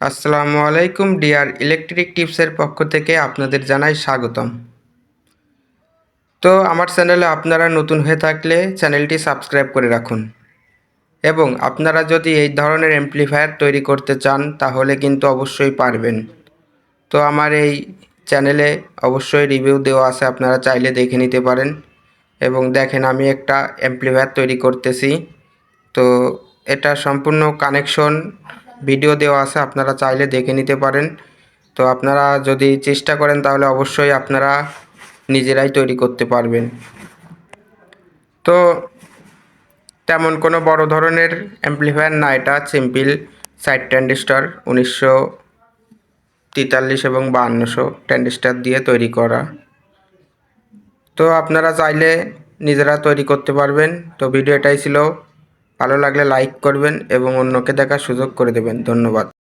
আসসালামু আলাইকুম deer electric টিপসের পক্ষ থেকে আপনাদের জানাই স্বাগতম। তো আমার চ্যানেলে আপনারা নতুন হয়ে থাকলে চ্যানেলটি সাবস্ক্রাইব করে রাখুন এবং আপনারা যদি এই ধরনের অ্যাম্প্লিফায়ার তৈরি করতে চান তাহলে কিন্তু অবশ্যই পারবেন। তো আমার এই চ্যানেলে অবশ্যই রিভিউ দেওয়া আছে, আপনারা চাইলে দেখে নিতে পারেন। এবং দেখেন আমি একটা অ্যাম্প্লিফায়ার তৈরি করতেছি। তো এটা সম্পূর্ণ কানেকশন ভিডিও দেওয়া আছে, আপনারা চাইলে দেখে নিতে পারেন। তো আপনারা যদি চেষ্টা করেন তাহলে অবশ্যই আপনারা নিজেরাই তৈরি করতে পারবেন। তো তেমন কোনো বড় ধরনের অ্যাম্প্লিফায়ার না, এটা সিম্পল সাইড ট্রানজিস্টর 1943 এবং 5200 ট্রানজিস্টর দিয়ে তৈরি করা। তো আপনারা চাইলে নিজেরা তৈরি করতে পারবেন। তো ভিডিও এটাই ছিল, ভালো লাগলে লাইক করবেন এবং অন্যকে দেখার সুযোগ করে দেবেন। ধন্যবাদ।